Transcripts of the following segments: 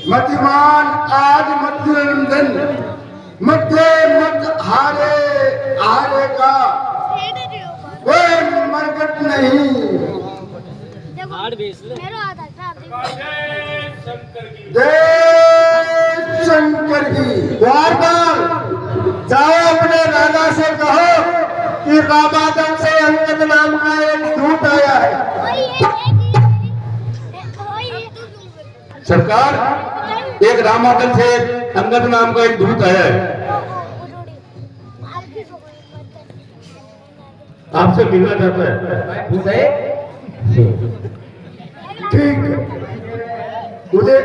मतिमान आज मध्यरंजन मध्य मत हारे हारे का कोई मरकट नहीं। जय शंकर की। बार बार जाओ अपने राजा से कहो कि रामादन से अंगद नाम का एक दूत आया है। सरकार एक रामादन से अंगद नाम का एक दूत आया है, आपसे मिलना चाहता है। ठीक है, मुझे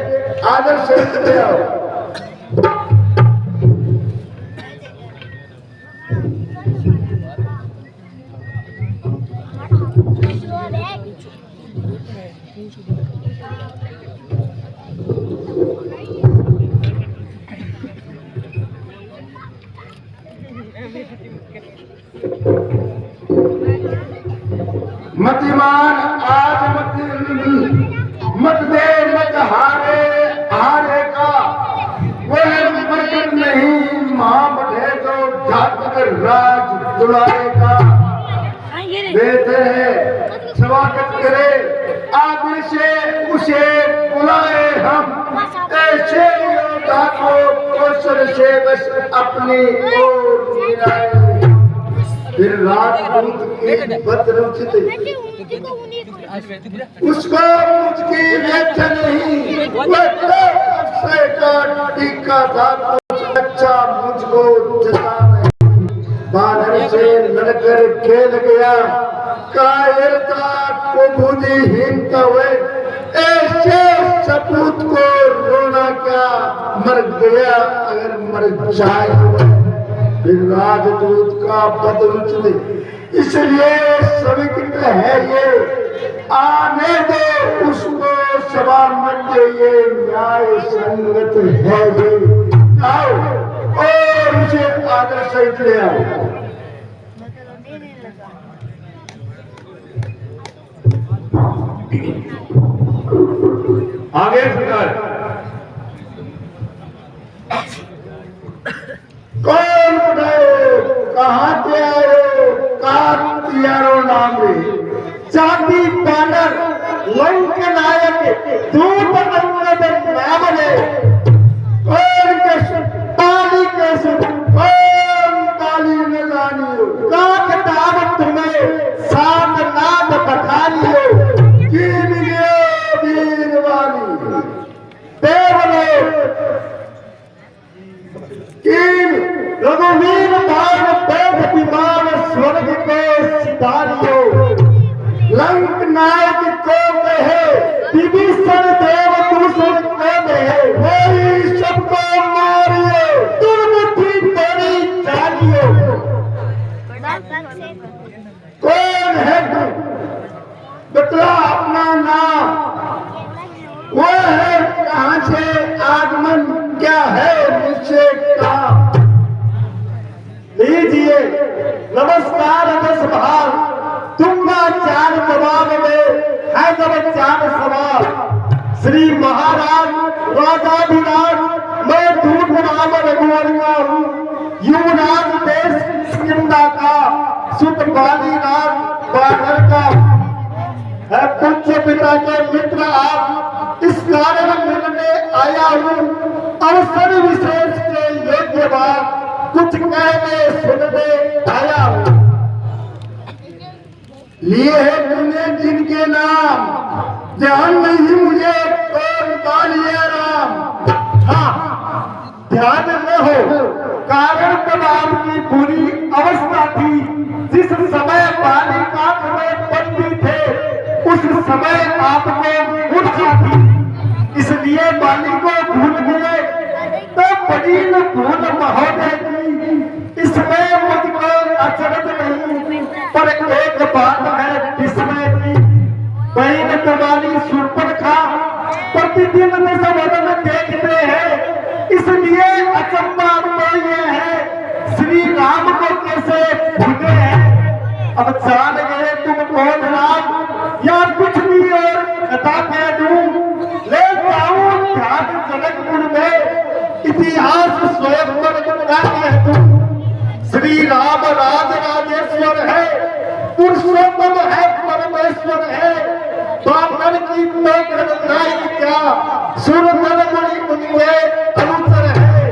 आदर से ले आओ। मतिमान आज मत दे मत हारे हारे का वह मरकट नहीं। महाबढ़े तो जाकर राज दुलारेगा। बेहतर है स्वागत करे आगे से उसे बुलाए हम। ऐसे योद्धा को कौशल से बस अपनी ओर मिलाए। फिर राजपूत की बदरुचित उसको मुझकी व्याख्या नहीं। वह तो अक्षय का टीका था, कुछ अच्छा मुझको जता नहीं। बानर से लड़कर खेल गया कायरता को बुद्धिहीनता हुए। ऐसे सपूत को रोना क्या, मर गया अगर मर जाए। फिर राजदूत का बदरुचित इसलिए स्वीकृत है ये। आने दो उसको सभा मध्य, ये न्याय संगत है ये। आओ और उसे आदर सहित ले आओ। आगे सरकार कौन उठाए कहाँ से आए कातियारो नाम जाति बानर लंक नायक दूत अंगद नाम ले। कौन कैसे पाली कैसे कौन पाली न जानियो। काक दाम तुम्हें सात नाद बखानियो। कीन गयो वीरवानी देवलो कीन रघुवीर भाग बैठ विमान स्वर्ग को सिधारियो। लंक नायक को कहे विभीषण देव दूषण कौन है। वही सबको मारियो दुर्मुठी तेरी जानियो। कौन है तू बतला अपना नाम। वो है कहाँ से आगमन क्या है मुझसे कहा। लीजिए नमस्कार नमस्कार दूंगा चार जवाब में है जब चार सवाल। श्री महाराज राजाधिराज मैं दूध राम रघुवरिया हूँ। युवराज देश किंदा का सुत बाली राज बानर का है। पूज्य पिता के मित्र आप इस कारण मिलने आया हूँ। अवसर विशेष के योग्य बात कुछ कहने सुनने आया हूँ। लिए है तुमने जिनके नाम ध्यान नहीं मुझे कौन बालिया राम। हाँ ध्यान न हो कारण तब आपकी बुरी अवस्था थी। जिस समय बालिका में बंदी थे उस समय आपको मूर्छा थी। इसलिए बाली को भूल गए तो बड़ी न भूल महोदय की। इसमें मुझको अचरज नहीं पर एक बात है विस्मय की। बहन तुम्हारी सुर्पणखा प्रतिदिन दशवदन देखते हैं। इसलिए अचंबा तो ये है श्री राम को कैसे भूले हैं। अब जान गए तुम कौन राम या कुछ भी और कथा कह दूं। ले जाऊं ध्यान जनकपुर में इतिहास स्वयं पर है तू। श्री राम राज राजेश्वर है, पुरुषोत्तम है, परमेश्वर है। बामन की तो गणनाई क्या, सुरनर मुनि उनके अनुचर है।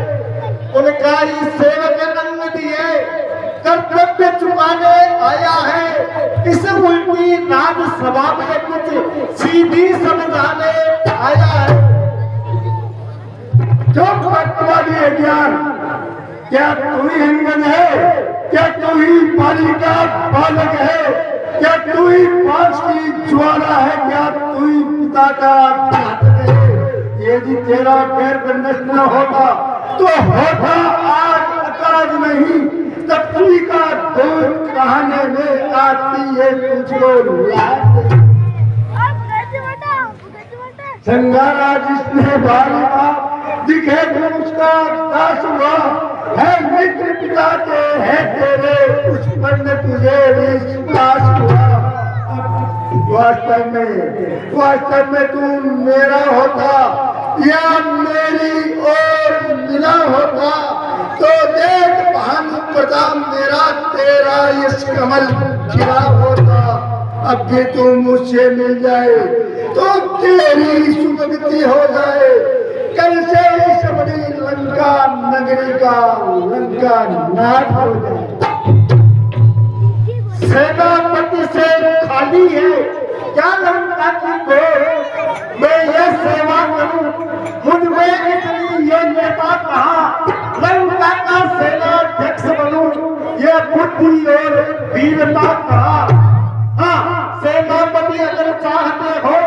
उनका ही सेवक रंग दिए कर्तव्य चुकाने आया है। इस उल्टी राज्यसभा में कुछ सीधी समझाने आया है। जो भक्तवादी है ज्ञान, क्या तू ही हिंगन है? क्या तू ही पानी का बालक है? क्या तू ही पांच की ज्वाला है? क्या तू ही पिता का घातक है? यदि तेरा पैर नष्ट न होता तो होता आज अकाज नहीं। तपती का दूध कहने में आती है तुझको लाज। संगारा जिसने बालिका दिखे उसका दास हुआ है। मित्र पिता के है तेरे, उस पर न तुझे विश्वास हुआ। वास्तव में तू मेरा होता या मेरी ओर मिला होता तो देख भानु प्रताप मेरा तेरा इस कमल खिला होता। अब भी तू मुझसे मिल जाए तो तेरी सुगति हो जाए। कल से इस बड़ी लंका नगरी का लंका नाट हो जाए। सेनापति से खाली है क्या लंका की गोर? मैं ये सेवा करूं, मुझ में इतनी योग्यता कहाँ? लंका का सेनाध्यक्ष बनूं, ये बुद्धि और वीरता कहाँ? हाँ, सेनापति अगर चाहते हो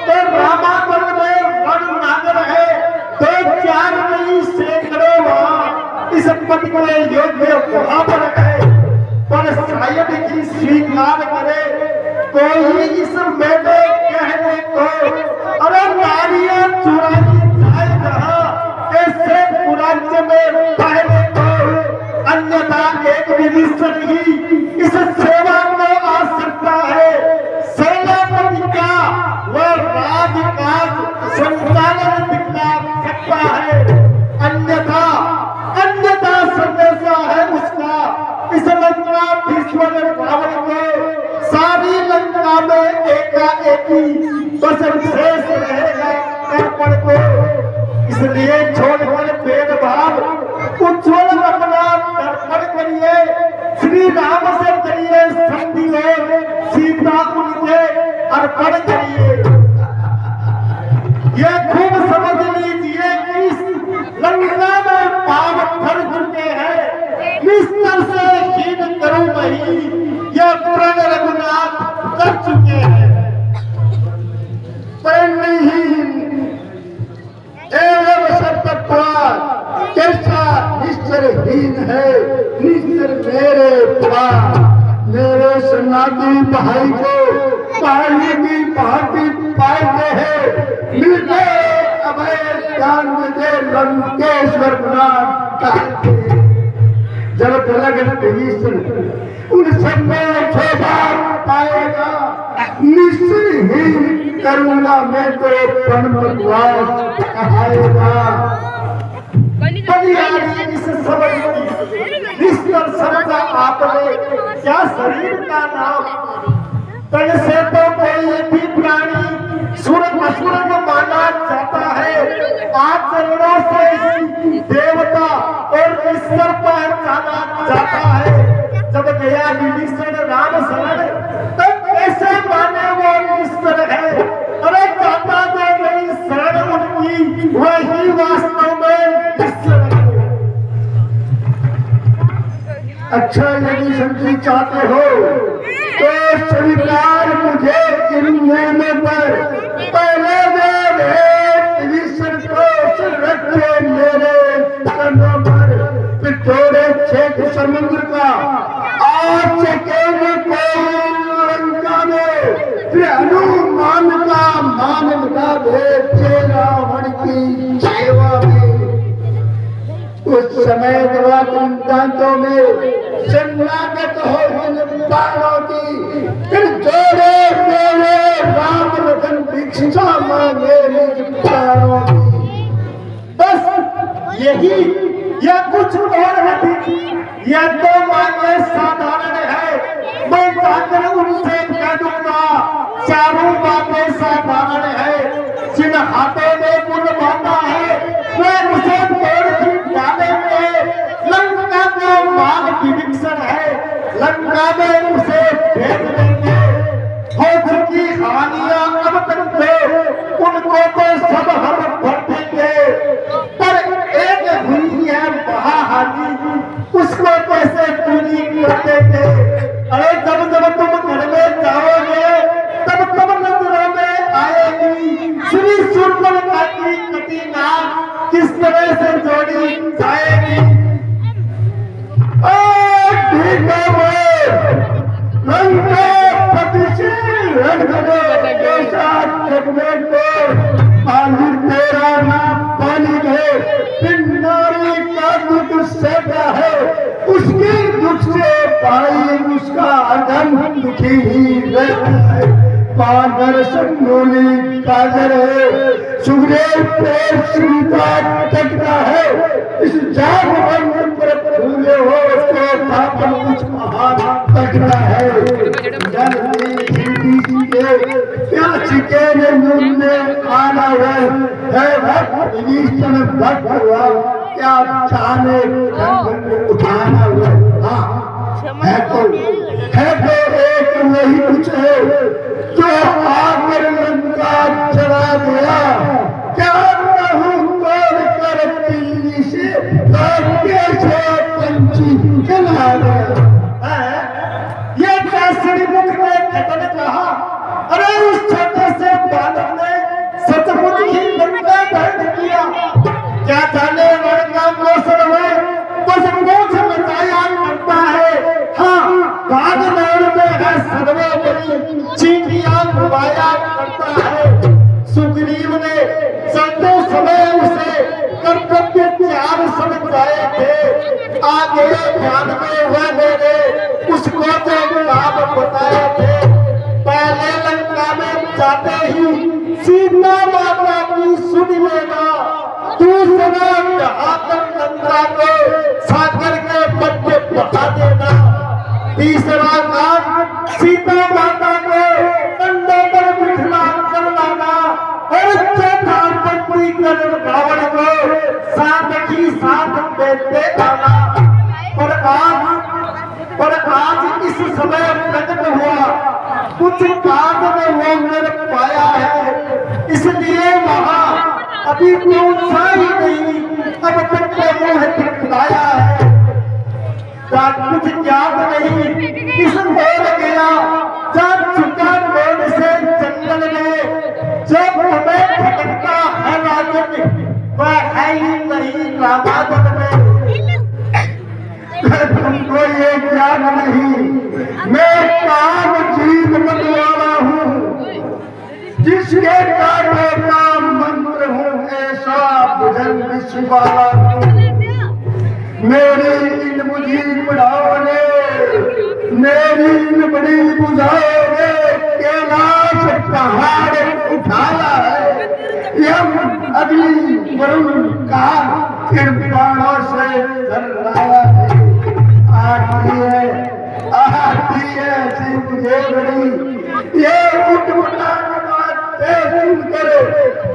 तो रामागढ़ में वन नागर है, तो चार नहीं सैकड़ों वहाँ इस पद के योग्य वहाँ पर है। पर शायद ही स्वीकार करे कोई इस मेले कहने को। अरे नारियां चुराई जाए जहाँ ऐसे पुराने में पहले को, अन्यथा एक विभीषण ही इस सेवा में आ सकता है। सेनापति का वह राजकाज संचालन दिखला सकता है, अन्यथा संदेशा है उसका इस लंका भीष्मर रावण को सारी लंका में एकाएकी बस शेष रहेगा कर्पण को। इसलिए छोड़कर भेदभाव उज्ज्वल अपना दर्पण करिए। श्री राम से करिए संधि और सीता उनके अर्पण करिए। ये खूब समझ लीजिए कि लंका में पाप भर चुके हैं। निस्तर से हीन करूं नहीं, यह प्रण रघुनाथ कर चुके हैं। एवं सत्तत्वात् कैसा निश्चरहीन है निश्चर मेरे प्राण। मेरे सनातनी भाई को पहाड़ी की भांति पाते हैं। मिलते अभय ज्ञान मुझे लंकेश्वर कहते। जब तलग विभीषण उन सब में शोभा पाएगा, निश्चरहीन करूंगा मैं तो प्रणवास कहाएगा। इस शब्द आपने क्या शरीर का नाम? कल से तो कोई भी प्राणी सुर असुर को माना जाता है। आज चरणों से देवता और ईश्वर पहचाना जाता है। जब गया विभीषण राम शरण तब कैसे माने वो ईश्वर है? अरे जाता तो नहीं शरण उनकी, वही वास्तव में ईश्वर है। अच्छा यदि संतरी चाहते हो तो स्वीकार मुझे इन पर। पहले विभीषण को रखे मेरे कंधों पर, फिर थोड़े छेद समुद्र का आज चकेंगे कोई लंका में। फिर हनुमान का मान लगा भेजे रावण की सेवा में। उस समय दवा दांतों में शरणागत हो इन बाणों की। फिर जोड़े मेरे राम लखन भिक्षा मांगे निज प्राणों की। यही या कुछ और है, यह तो मांगे साधारण है, मैं जाकर उनसे कह दूंगा चारों बातें साधारण है। जिन हाथों में गुण बांधा है वे उसे तोड़ ही डालेंगे। लंका में बाग विभीषण है, लंका में उसे भेज देंगे। हो चुकी हानियां अब तक थे उनको तो सब हम भर देंगे, पर एक हुई है महाहानि उसको कैसे पूरी कर देंगे। अरे जब जब तुम घर में जाओगे तब तब नजरों में आएगी श्री सूर्पणखा की कटी नाक किस तरह से जोड़ी जाएगी। तेरा नाम पानी है, पिंडारी का दुख सहता है, उसके दुख से भाई उसका अधम दुखी ही रहता है। पागर संगोली कागर है, सुग्रीव पेड़ सुनता टकता है, इस जाग बंधन पर भूले हो तो पापन कुछ महान तकता है। प्यास के मुंह में आना है भक्त विभीषण भक्त हुआ क्या चाहने उठाना हुआ। हाँ है तो एक वही कुछ है जो आकर लंका चला गया। क्या कहूँ तोड़ कर दिल्ली से कैसे पंछी चला गया। ये कैसरी मुख ने कथन कहा, अरे उस छोटे से बालक ने सचमुच ही लंका दर्द किया। क्या जाने लड़का कौशल में बस मोक्ष बचाया करता है। हाँ बाग नगर में है सर्वोपरि चींटियां घुमाया करता है। सुग्रीव ने संतो समय उसे कर्तव्य त्याग समझाए थे, आगे ध्यान में वह मेरे उसको जो काम बताए थे। पहले लंका में जाते ही सीता माता की सुन लेना, दूसरा जहातक लंका को सागर के मध्य बहा देना, तीसरा काम सीता माता को कंधे पर बिठा कर लाना और चौथा पंचीकरण रावण को साथ ही साथ देते आना। पर आज इस समय प्रकट हुआ कुछ बात में वो मेरे पाया है, इसलिए वहां अभी ही नहीं अब तक तो मुंह दिखलाया है। कुछ याद नहीं किस बोल गया जब चुका बोल से जंगल में, जब हमें भटकता है राजन वह है ही नहीं रामायण में। तुमको ये ज्ञान नहीं, मैं काम जीव मतवाला हूँ, जिसके काटो का मंत्र हूँ ऐसा बुझन विश्व वाला हूँ। मेरी इन बुझी बढ़ाओगे, मेरी इन बड़ी बुझाओगे, कैलाश पहाड़ उठाया है, यम अग्नि वरुण का कृपाणों से धराया है। आती है मुझे बड़ी ये उठमुठाने बातें सुनकर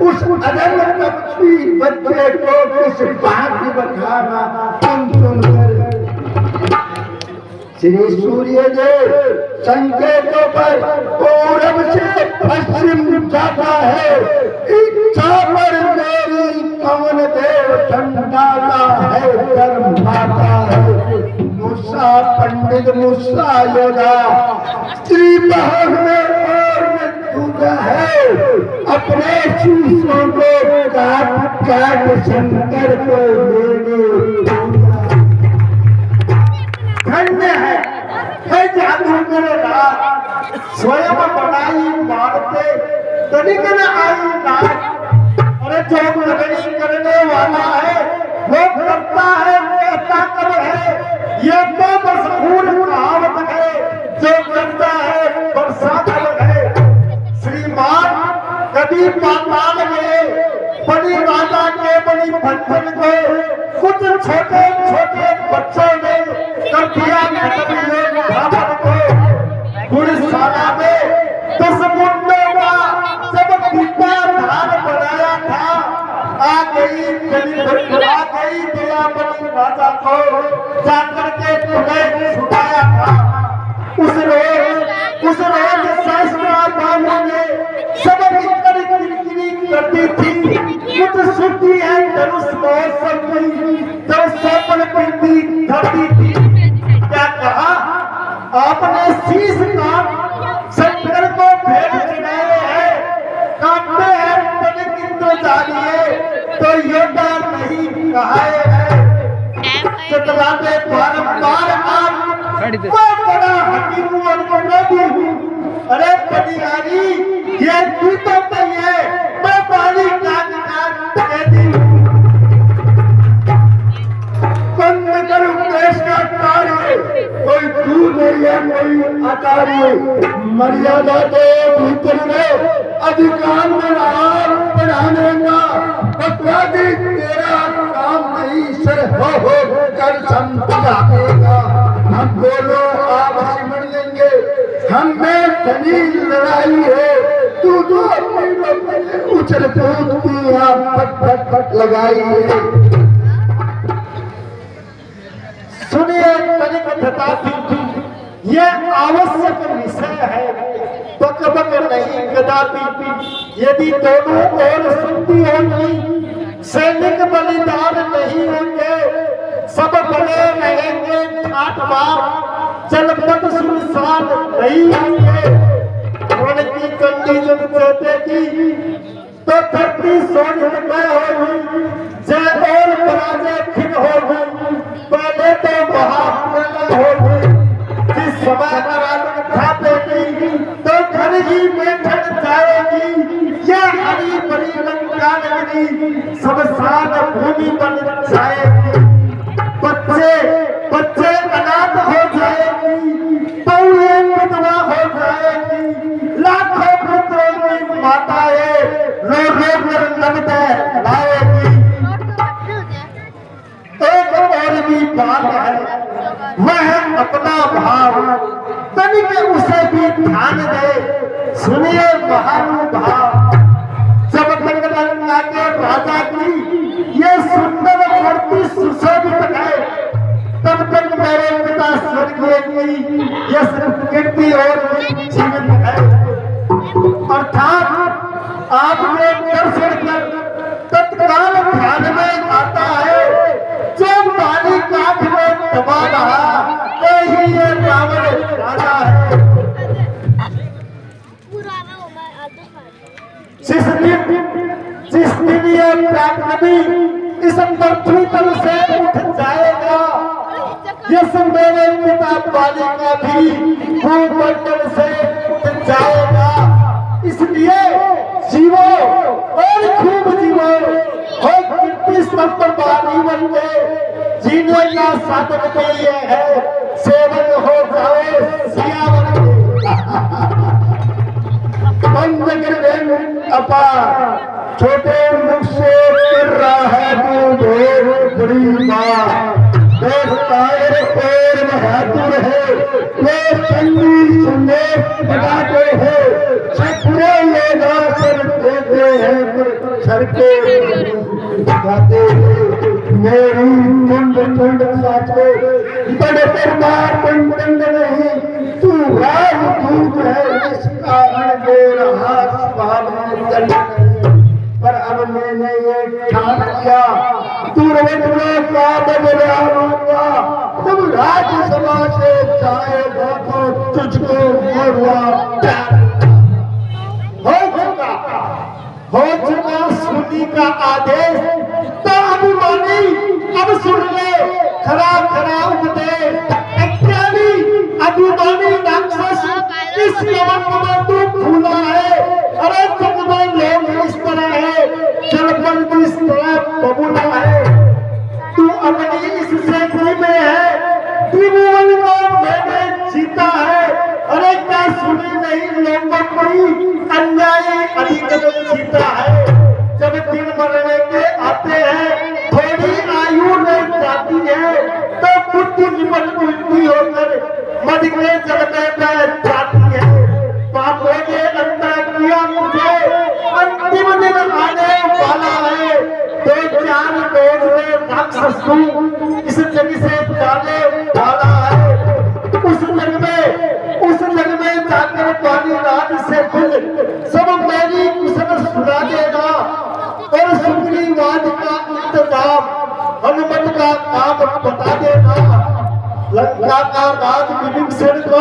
उस अदम पक्षी बच्चे को किस बात बताना सुन कर। श्री सूर्य देव संकेतों पर पूरब से पश्चिम जाता है, इच्छा पर मेरी कौन देव ठंडाता है धर्म माता है। मूसा पंडित मूसा योगा स्त्री बहन में और दूजा है, अपने शीशों को काट काट शंकर को धन्य है जादूगर रात स्वयं बनाई मारते तनिक न आई नाच। अरे जो लगनी करने वाला है वो करता है, कहता कब है, ये तो मशहूर कहावत है, जो करता है बरसात है। श्रीमान कभी पाताल में बड़ी राजा के बड़ी बच्चन को कुछ छोटे छोटे बच्चों ने कर दिया खत्म ये भावन को। गुड़शाला में 10 मुंडों का जब दीपा धान बनाया था, आ गई दया बनी राजा को जाकर के तुम्हें छुटाया था। उस रोज शास्त्रा बाबू ने सब मिलकर किरकिरी करती थी। कुछ सुनती है धनुष महोत्सव की जब सोपन पीती धरती थी। क्या कहा आपने? शीश काट शंकर को भेंट चढ़ाए हैं, काटते हैं तनिक इंद्रजालिए तो योद्धा नहीं कहाए हैं। चतुराते बारंबार आप बड़ा हकीम और नबी हूँ। अरे बनियानी ये तू तो नहीं है, मैं पानी का कहती हूँ। बंद करूँ देश का कार्य, कोई तू नहीं है कोई आचार्य। मर्यादा के भीतर में अधिकार में आहार बढ़ाने का बकवादी तेरा काम नहीं। सर हो कर समझाएगा। हम दोनों आपस में लेंगे, हमें धनी लड़ाई है। तू तो अपनी उछल कूद की यहाँ फट लगाई है। सुनिए तनिक तथापि यह आवश्यक विषय है, बक नहीं कदापि। यदि दोनों ओर सुनती होगी, सैनिक बलिदान नहीं होंगे, सब बने रहेंगे ठाट बाप, जनपद सुनसान नहीं होंगे। उनकी कंडी जब चौथेगी तो धरती सोनमय होगी, जय और पराजय फिर होगी। पहले तो महाप्रलय होगी, जिस समय खापेगी तो घर ही में ढल जाएगी। यह हरी भरी लंका नगरी शमशान भूमि बन जाएगी। बच्चे अनाथ हो जाएगी, बहुएं विधवा हो जाएगी। लाखों पुत्रों की माताएं रो रो कर लगता लाएगी। एक और भी बात है, वह अपना भाव, तनिक उसे भी ध्यान दे। सुनिए महानुभाव, जब तक लंका के राजा की ये सुंदर मूर्ति सुशोभित है, तब तक मेरे पिता स्वर्गीय की यह कीर्ति और जीवित है। अर्थात आपने दर्शन कर तत्काल ध्यान में आता है, जो पानी काठ में दबा रहा वही ये रावण राजा है। जिस दिन ये प्राकृति इस पृथ्वी तल से उठ जाएगा, यह मेरे पिता बाली का भी भूमंडल से उठ जाएगा। इसलिए जीवो और खूब जीवो, हो कीर्ति संपत्ति बन के जीने का साधन के लिए है। सेवन हो जाओ सियावर बंद कर दे अपा, छोटे मुख से गिर रहा है तू ढेर बड़ी बात। बहादुर है वो चंदी सुनने बनाते हैं, सपने लोग सर देते हैं, सर के दिखाते हैं। मेरी मुंड मुंड साचो बड़े दरबार पंड नहीं, तू राजदूत है इस कारण दे रहा सवाल में चल नहीं। पर अब मैंने ये ठान लिया, दुर्वचनों का बदला लूंगा। तुम राज्यसभा से जाएगा तो तुझको हो चुका सुनी का आदेश। तो अभिमानी अब सुन ले खरा खरा उपदेश। अज्ञानी अभिमानी राक्षस इस यवन में तू फूला है। अरे तुम में लोग इस तरह है, जलबंद इस तरह बबूला है। तू अपनी इस सेंचुरी में है, त्रिभुवन को मैंने जीता है। अरे क्या सुनी नहीं लोगों कोई अन्यायी अधिकतम जीता है। जब दिन मरने के आते हैं मजबूती होकर मद के जलने में जाती है। पापों ने अंतर किया मुझे, अंतिम दिन आने वाला है। दो चार लोग में राक्षस हूँ, इस जग से जाने वाला है। उस जग में जाकर पानी रात से खुद सब मेरी कुशल सुना देगा और सुग्रीवाद का इंतजाम हनुमत का काम बता देगा। लंका का राज विभीषण को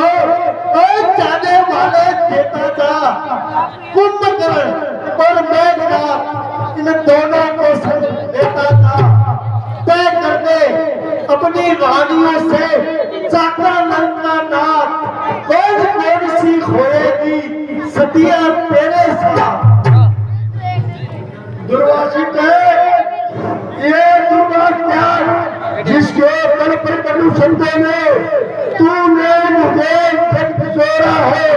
जाने वाले देता जा। कुंभकर्ण और मेघनाद इन दोनों को संग लेता था। तय कर दे अपनी रानियों से जाकर लंका नाथ, कौन सी खोएगी सतिया तेरे साथ। दुर्वासित ये दुर्वास जिसके बल पर मनुष्य ने तूने मुझे जब जोड़ा है,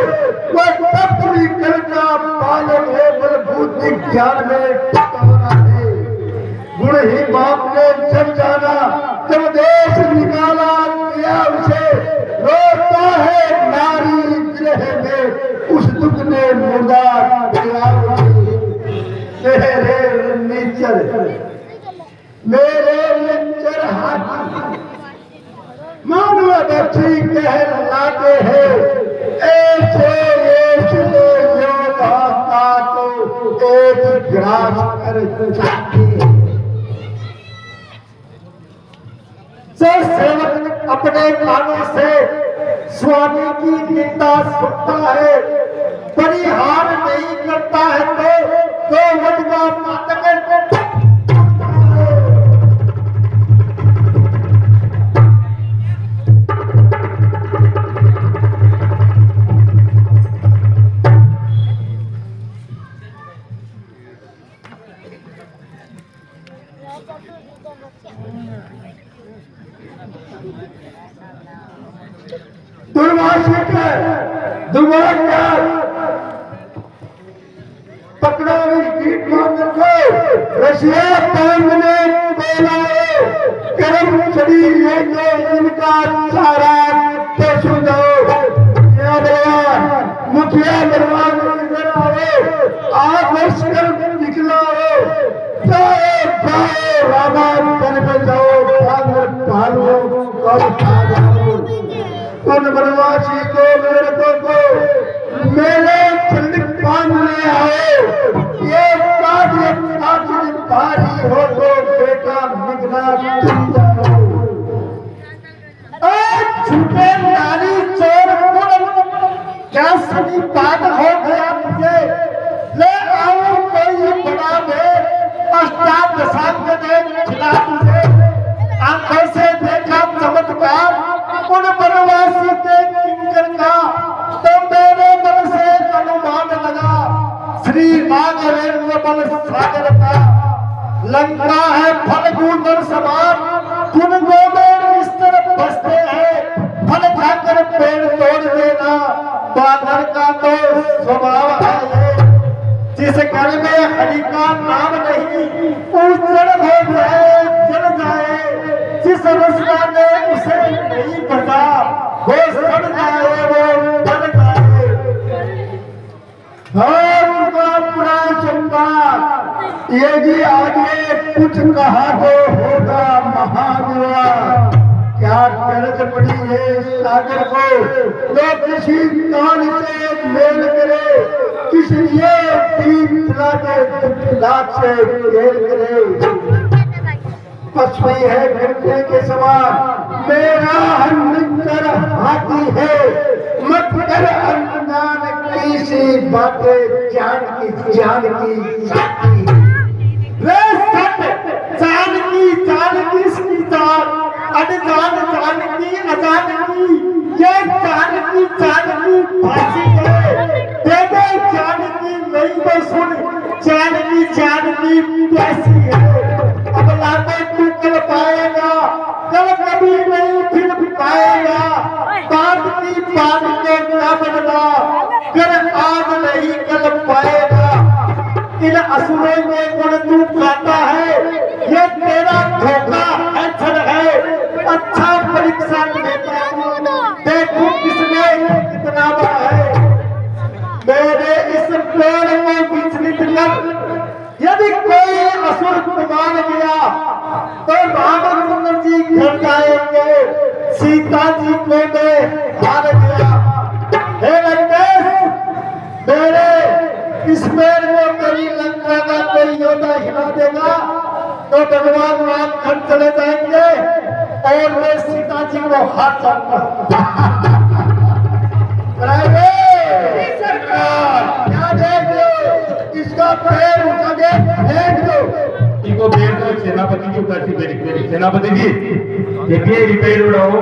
वह तब भी करना पालन है, बलभूत ज्ञान में टकराना है। गुण ही बाप ने जब जाना, जब देश निकाला दिया उसे, रोता है नारी विरह में, उस दुख ने मुर्दा दिया मेरे निचर हाथ मानव बच्ची कहलाते हैं। ऐसे योद्धा का तो एक ग्रास कर जाते हैं। सेवक अपने कानों से स्वामी की निंदा सुनता है, परिहार नहीं करता है तो वटवा पातक पकड़ो इस गीत मांगन को। रशिया ने बोला कर्म शरीर लेके इनका सारा तो सुनो। मुखिया दरबार इधर आओ, आप लश्कर निकला हो, जाओ रामा बन पे जाओ, भालू उन बनवासी को मेरे को मेरे चंडिक बांधने आओ। ये कार्य भारी हो तो बेटा निकला तुम जाओ। छुपे नारी चोर क्या सभी बात हो गया मुझे, ले आओ कोई बड़ा भेद, अष्टाद दशांग ने खिला तुझे। आंखों से देखा चमत्कार उन बनवासी के किंकर का, तो मेरे मन से अनुमान लगा श्री राघवेंद्र बल सागर का। लंका है फलगुण समान, गुण में इस तरफ बसते हैं, फल खाकर पेड़ तोड़ देना बानर का तो स्वभाव है। जिस घर में हरि का नाम नहीं, उजड़ हो जाए जल जाए, जिस रसना ने उसे नहीं बचा वो सड़ जाए वो बन जाए। पूरा चंपा ये जी आगे कुछ कहा तो होगा महादेवा। क्या कर्ज पड़ी है सागर को, जो किसी काल से मेल करे, किस लिए तीन लाख से खेल करे। पश्चिमी है घंटे के समान, मेरा निकर हाथी है, मत कर अनजान की सी बातें, जान की साथी। रे सट जान की इसकी जान, अनजान जान की अजान की, ये जान की फांसी है। दे दे जान की नहीं तो सुन, जान की प्यासी है। अब लाते तू कल पाएगा, कल कभी नहीं फिर पाएगा। बात की बात को क्या बदला, कर आज नहीं कल पाएगा। इन असुरों में गुण तू पाता है, ये तेरा धोखा है, अच्छा परीक्षा तो रामचंद्र जी घर जाएंगे, सीता जी को मैं हार गया। हे लंकेश, मेरे इस पैर में कभी लंका का कोई योद्धा हिला देगा तो भगवान राम घर चले जाएंगे और मैं सीता जी को हाथ जाऊंगा। क्या देख लो, इसका पैर उठा के फेंक दो। इनको पैर दो, सेनापति की उदासी मेरी। सेनापति जी देखिए रिपेयर उड़ाओ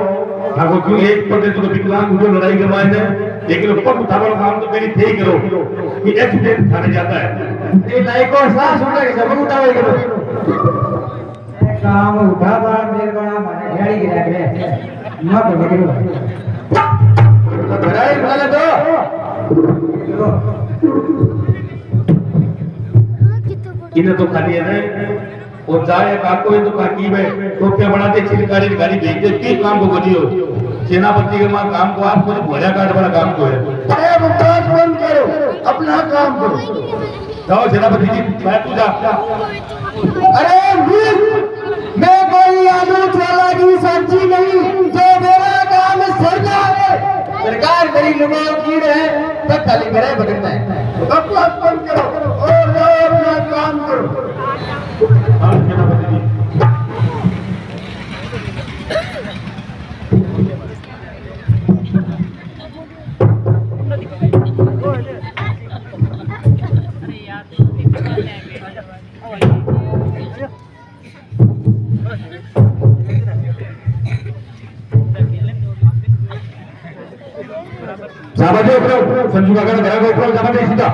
आपको क्यों एक पकड़े तो विकलांग जो लड़ाई करवाए थे, लेकिन पग उठाने का काम तो मेरी थे ही करो कि एक्सीडेंट थाने जाता है। ये लाइक और सांस उठा के सब उठावे करो। काम उठा बा मेरे को ना माने गाड़ी गिरा के ना कर करो। लड़ाई वाला दो इन्हें तो खाली है ना और जाए काको है तो काकी में तो क्या बनाते चिलकारी गाड़ी भेजते की काम को बनी हो। सेनापति के मां काम को आप कुछ भोजा काट वाला काम को है। अरे बकवास बंद करो, अपना काम करो। जाओ सेनापति जी मैं तू जा। अरे मैं कोई आलू वाला की सब्जी नहीं जो मेरा काम सर जाए। सरकार मेरी लुगाई कीड़ है तो खाली बड़े भटकता है। बकवास बंद करो और अपना काम करो। हाँ सेनापति जी जाबाजे ऊपर संजू काका ने घरा को ऊपर जाबाजे सीधा।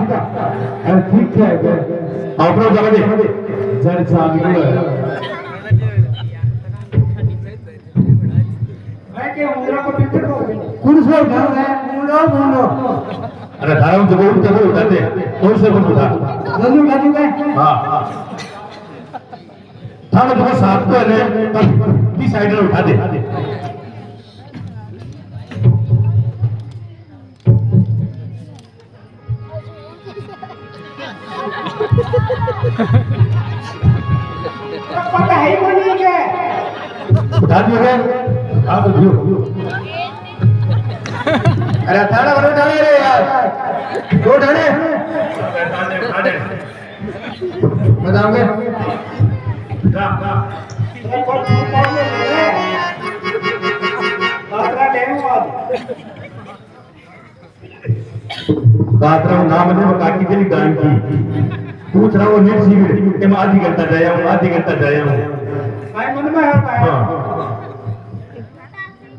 अरे ठीक है ऊपर जाबाजे जर चालू है। मैं के मुंडा को पीछे को कुर्सी उठा है मुंडो। अरे धारा तो बहुत तक उठाते कौन से बन उठा जल्दी उठा दूंगा। हां थाने तो साथ को है की साइड में उठा दे। पता है बोलिए क्या उठा दिया हां तो दियो। अरे थाना बनो डाले रे यार दो ढाने बताओगे जा बातरा नाम ने काकी तेरी गान की पूछ रहा हूँ नेट सीमिट के मैं आधी घंटा जाया हूँ मैं मन में है हाँ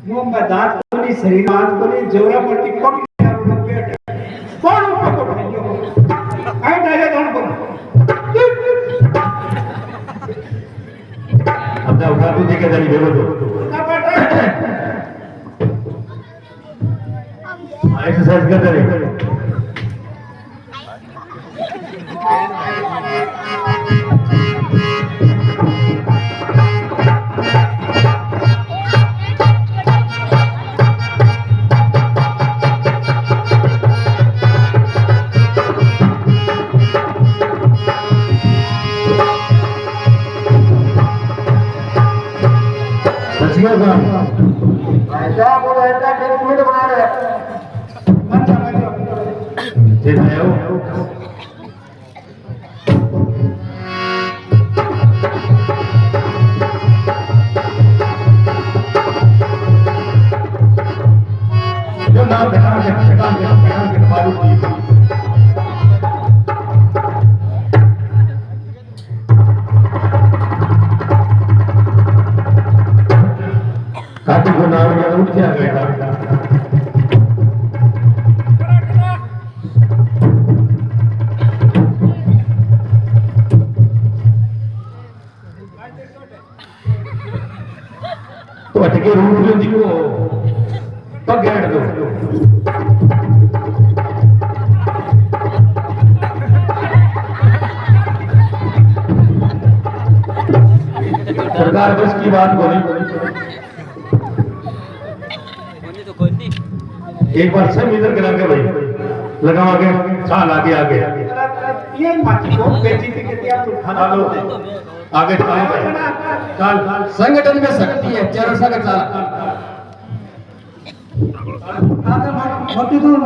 वो मदात को नहीं शरीर हाथ को नहीं जोरा पट्टी कोट कौन ऊपर को जो आई डाले कौन बोल अब जा उठा तू देखे जानी बेबो एक्सरसाइज करते रहे। ऐसा बोलो ऐसा ट्रीटमेंट बना रहे ठीक है जो नाम के मालूम नहीं काटी को नाम में उठ गया बेटा तो अटके रूट में दिखो पग गैट दो सरकार बस की बात बोली एक बार सब इधर करा के भाई लगावा के छाल आगे आगे ये माची को बेची थी कि आप खाना लो आगे चल संगठन में शक्ति है, चरण संघ चाला। मोती दूर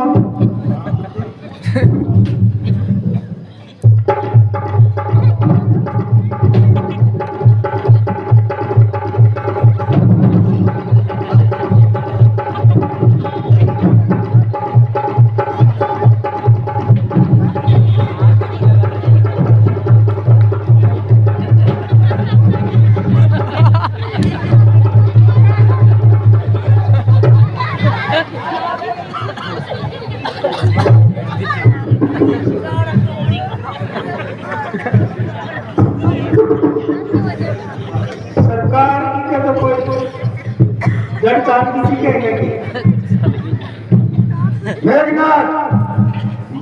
सरकार की तो कोई जड़ काम किसी के नहीं। मेघनाथ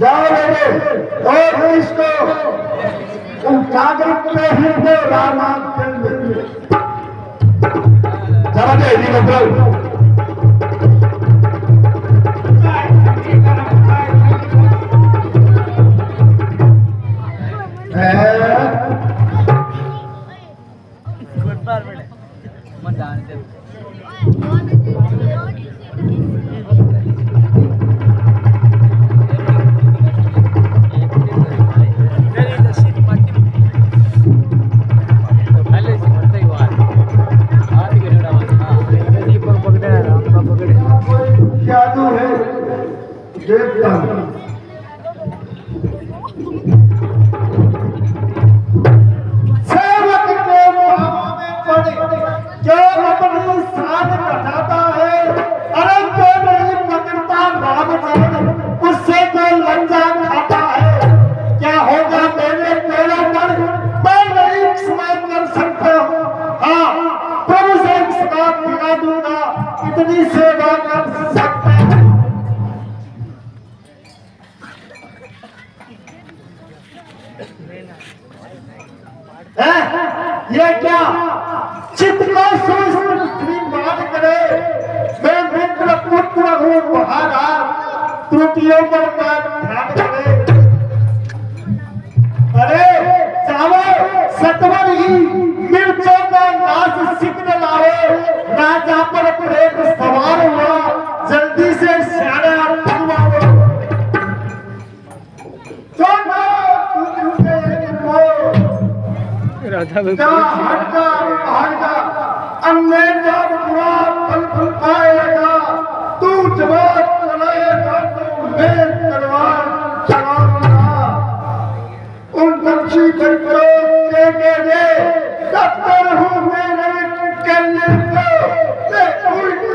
जाओ बेटे और इसको तुम जागरूक में ही हो रामाचंद्र चला दे जी मतलब जादू है देखता हूँ। सेवक के पाँव में पड़े जो अपनी शान घटाता है, अरे जो नहीं पकड़ता रामचरण उससे तो लज्जा खाता है। क्या होगा मेरे पैरों पर मैं नहीं क्षमा कर सकता हूँ। हाँ, प्रभु से क्षमा दिला दूंगा, इतनी सेवा कर सकता हूँ। ये क्या चित्त को श्रीमान करे। मैं मित्र पुत्र हूँ तुम्हारा, त्रुटियों पर ध्यान करे। अरे जाओ सतवर ही मिर्चों का नाश सिकन लाओ। राजा पर प्रेम सवार हुआ, जल्दी से सियाना बनवाओ। अन्य बुरा फल फल पाएगा, तू जवाब चलाएगा तो मैं तलवार चलाऊंगा। उन पक्षी को लेके दे डॉक्टर हूँ मेरे करने को, मैं उल्टी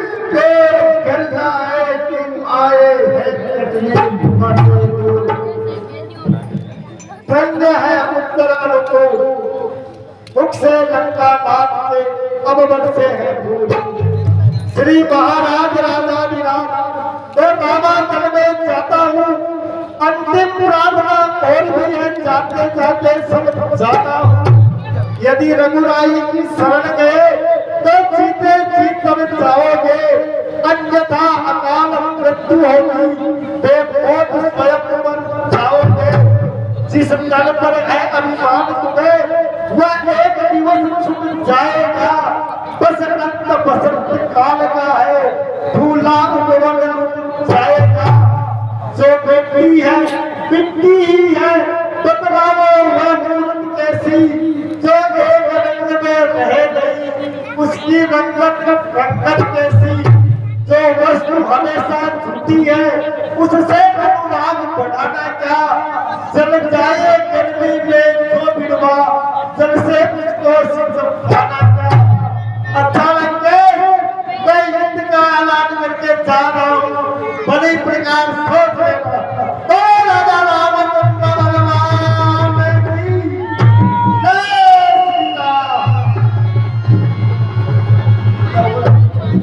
कर जाए तुम आए हैं कटने मरने को। धन्य है उत्तराल को मुख से लंका बात से अब बरसे है फूल। श्री महाराज राजा विराट तो बाबा दल में जाता हूँ, अंतिम प्रार्थना और भी है जाते जाते सब जाता हूँ। यदि रघुराई की शरण गए तो जीते जी कर जाओगे, अन्यथा अकाल मृत्यु होगी, बेमौत स्वयं मर जाओगे। जिस दल पर है अभिमान तुम्हें वह एक दिवस छूट जाएगा। बसंत बसंत काल का है, फूला उगवन रुक जाएगा। जो बेटी है मिट्टी ही है, बतलाओ वह मूर्त कैसी, जो एक रंग में रहे नहीं उसकी रंगत रंगत कैसी। जो वस्तु हमेशा झूठी है उससे